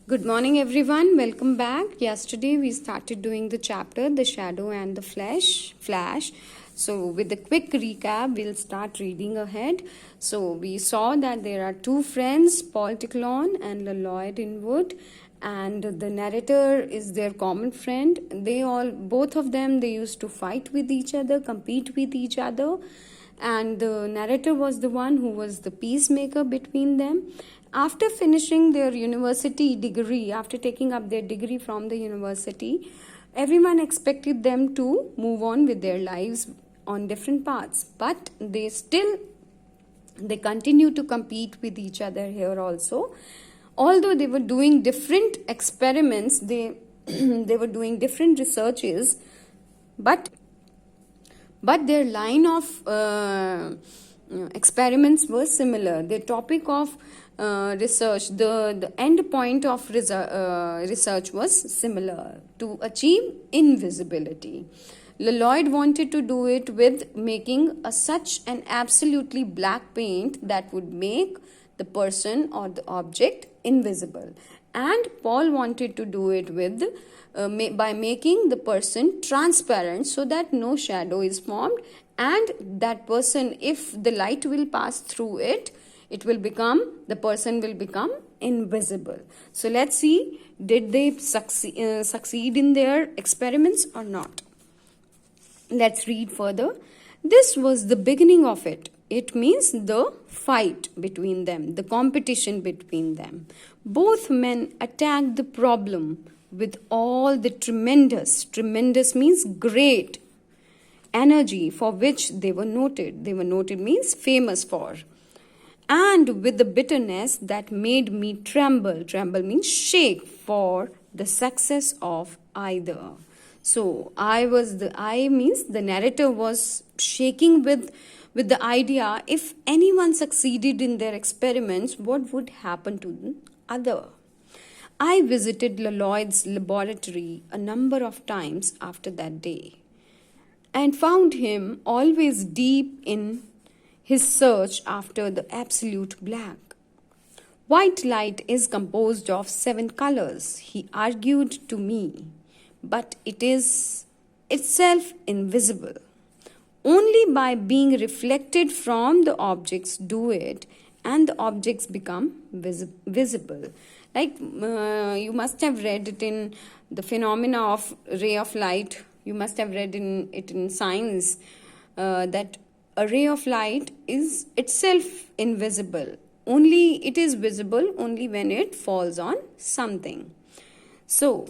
Good morning everyone, welcome back. Yesterday we started doing the chapter The Shadow and the Flash. So with a quick recap, we'll start reading ahead. So we saw that there are two friends, Paul Ticklon and Lloyd Inwood, and the narrator is their common friend. Both of them, they used to fight with each other, compete with each other, and the narrator was the one who was the peacemaker between them. After finishing their university degree, after taking up their degree from the university, everyone expected them to move on with their lives on different paths, but they continue to compete with each other here also. Although they were doing different experiments, they were doing different researches, but their line of experiments were similar. The topic of research, the end point of research was similar: to achieve invisibility. Lloyd wanted to do it with making such an absolutely black paint that would make the person or the object invisible, and Paul wanted to do it with by making the person transparent so that no shadow is formed, and that person, if the light will pass through it, the person will become invisible. So let's see, did they succeed in their experiments or not? Let's read further. This was the beginning of it. It means the fight between them, the competition between them. Both men attacked the problem with all the tremendous means great energy for which they were noted. They were noted means famous for. And with the bitterness that made me tremble means shake for the success of either. So I means the narrator was shaking with the idea, if anyone succeeded in their experiments, what would happen to the other? I visited Lloyd's laboratory a number of times after that day, and found him always deep in his search after the absolute black. White light is composed of 7 colors, he argued to me, but it is itself invisible. Only by being reflected from the objects do it, and the objects become visible. Like you must have read it in the phenomena of ray of light. You must have read it in science that a ray of light is itself invisible. Only it is visible only when it falls on something. So,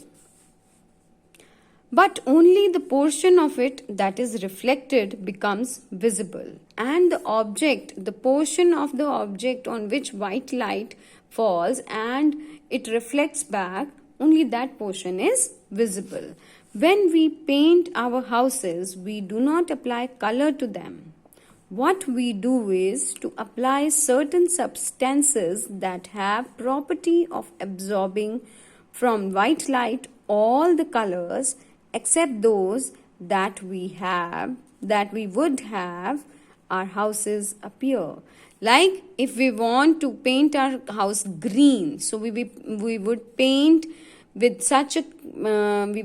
but only the portion of it that is reflected becomes visible, and the portion of the object on which white light falls and it reflects back, only that portion is visible. When we paint our houses, we do not apply color to them. What we do is to apply certain substances that have property of absorbing from white light all the colors except those that we would have our houses appear. Like if we want to paint our house green, so we would paint with such a we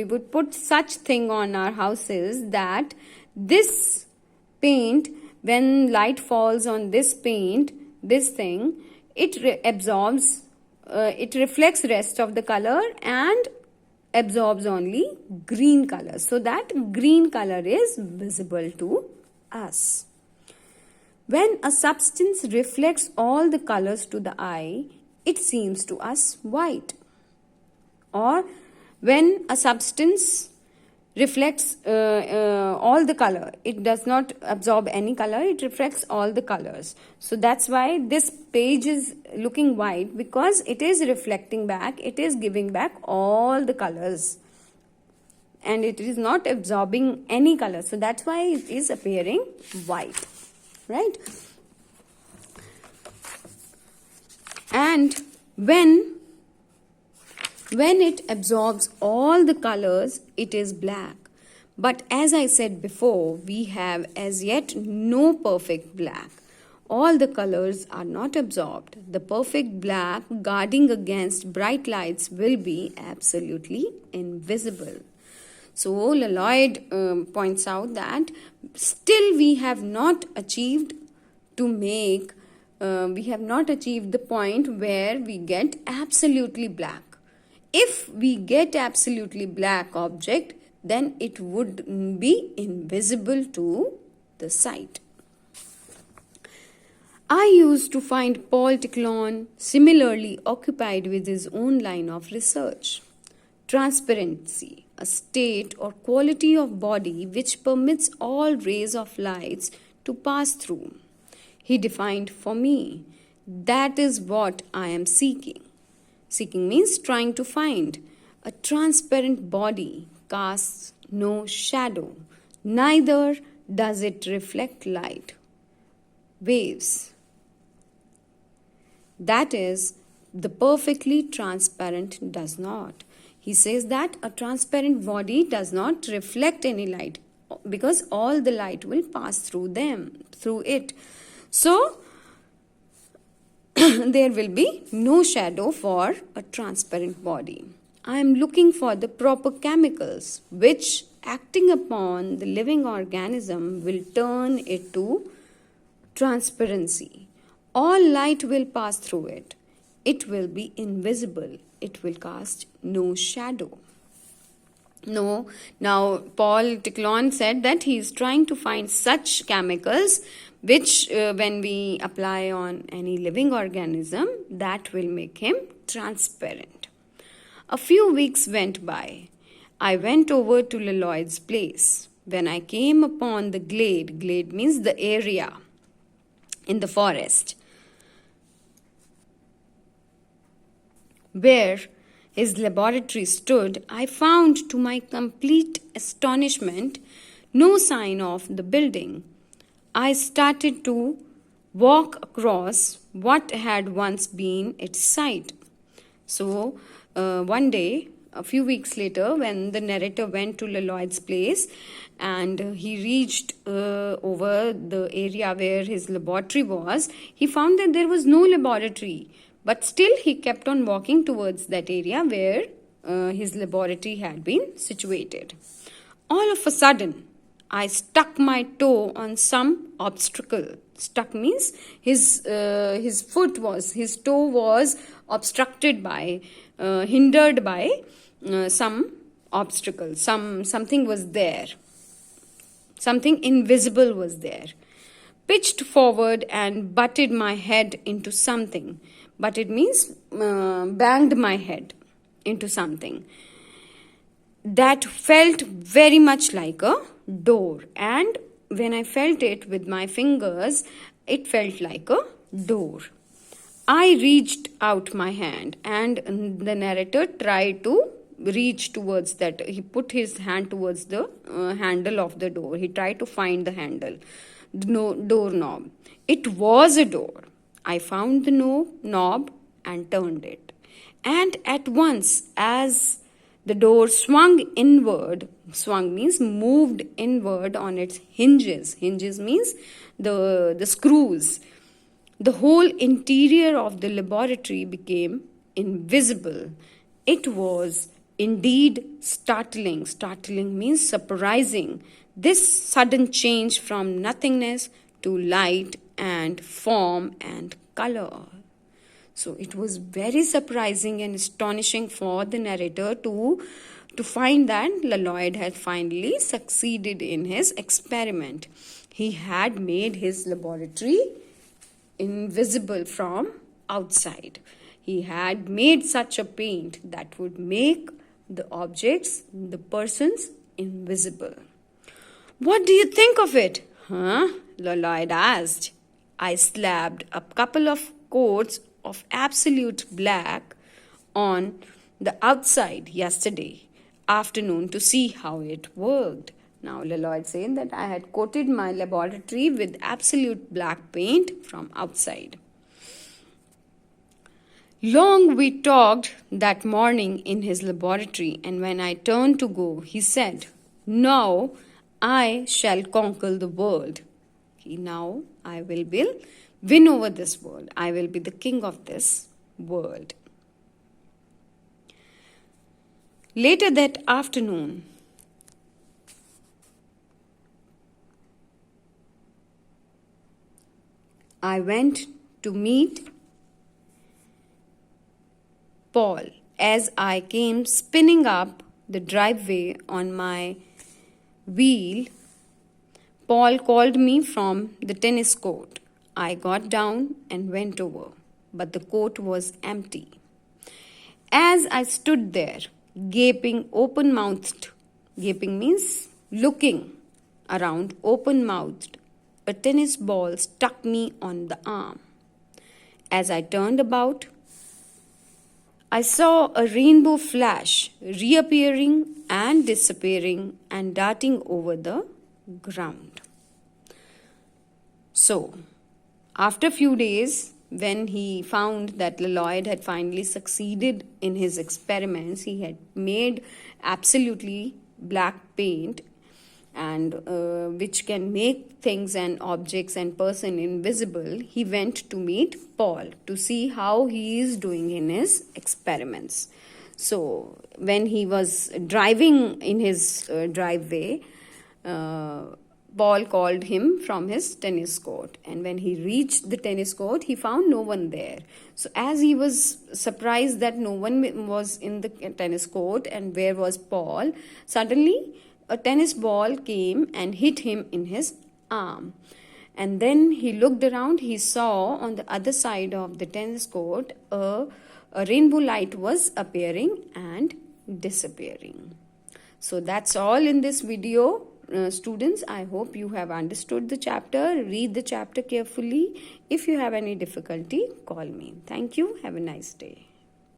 would put such thing on our houses that this paint, when light falls on this paint, this thing, it absorbs, it reflects rest of the color and absorbs only green color, so that green color is visible to us. When a substance reflects all the colors to the eye, it seems to us white. Or when a substance reflects all the color, it does not absorb any color, it reflects all the colors. So that's why this page is looking white, because it is reflecting back, it is giving back all the colors, and it is not absorbing any color. So that's why it is appearing white, right? And when it absorbs all the colors, it is black. But as I said before, we have as yet no perfect black. All the colors are not absorbed. The perfect black guarding against bright lights will be absolutely invisible. So Lloyd points out that still we have not achieved the point where we get absolutely black. If we get absolutely black object, then it would be invisible to the sight. I used to find Paul Ticklon similarly occupied with his own line of research. Transparency, a state or quality of body which permits all rays of light to pass through. He defined for me, that is what I am seeking. Seeking means trying to find. A transparent body casts no shadow, neither does it reflect light. Waves. That is, the perfectly transparent does not. He says that a transparent body does not reflect any light because all the light will pass through it. So, there will be no shadow for a transparent body. I am looking for the proper chemicals which, acting upon the living organism, will turn it to transparency. All light will pass through it. It will be invisible. It will cast no shadow. No. Now, Paul Ticklon said that he is trying to find such chemicals which, when we apply on any living organism, that will make him transparent. A few weeks went by. I went over to Lloyd's place. When I came upon the glade means the area in the forest, where his laboratory stood, I found to my complete astonishment no sign of the building. I started to walk across what had once been its site. So, one day, a few weeks later, when the narrator went to Lloyd's place and he reached over the area where his laboratory was, he found that there was no laboratory. But still he kept on walking towards that area where his laboratory had been situated. All of a sudden, I stuck my toe on some obstacle. Stuck means his toe was obstructed by, hindered by some obstacle. Something was there. Something invisible was there. Pitched forward and butted my head into something. But it means banged my head into something that felt very much like a door. And when I felt it with my fingers, it felt like a door. I reached out my hand, and the narrator tried to reach towards that. He put his hand towards the handle of the door. He tried to find the handle, the doorknob. It was a door. I found the knob and turned it. And at once, as the door swung means moved inward on its hinges. Hinges means the screws. The whole interior of the laboratory became invisible. It was indeed startling. Startling means surprising. This sudden change from nothingness to light and form and color. So it was very surprising and astonishing for the narrator to find that Lloyd had finally succeeded in his experiment. He had made his laboratory invisible from outside. He had made such a paint that would make the objects, the persons, invisible. What do you think of it? Lloyd asked. I slapped a couple of coats of absolute black on the outside yesterday afternoon to see how it worked. Now, Lloyd said that I had coated my laboratory with absolute black paint from outside. Long we talked that morning in his laboratory, and when I turned to go, he said, "Now I shall conquer the world." Now I will win over this world. I will be the king of this world. Later that afternoon, I went to meet Paul. As I came spinning up the driveway on my wheel, Paul called me from the tennis court. I got down and went over, but the court was empty. As I stood there, gaping open-mouthed, gaping means looking around open-mouthed, a tennis ball struck me on the arm. As I turned about, I saw a rainbow flash reappearing and disappearing and darting over the ground. So, after a few days, when he found that Lloyd had finally succeeded in his experiments, he had made absolutely black paint and which can make things and objects and person invisible, he went to meet Paul to see how he is doing in his experiments. So when he was driving in his driveway, Paul called him from his tennis court, and when he reached the tennis court, he found no one there. So as he was surprised that no one was in the tennis court and where was Paul, suddenly a tennis ball came and hit him in his arm. And then he looked around, he saw on the other side of the tennis court a rainbow light was appearing and disappearing. So that's all in this video. Students, I hope you have understood the chapter. Read the chapter carefully. If you have any difficulty, call me. Thank you. Have a nice day.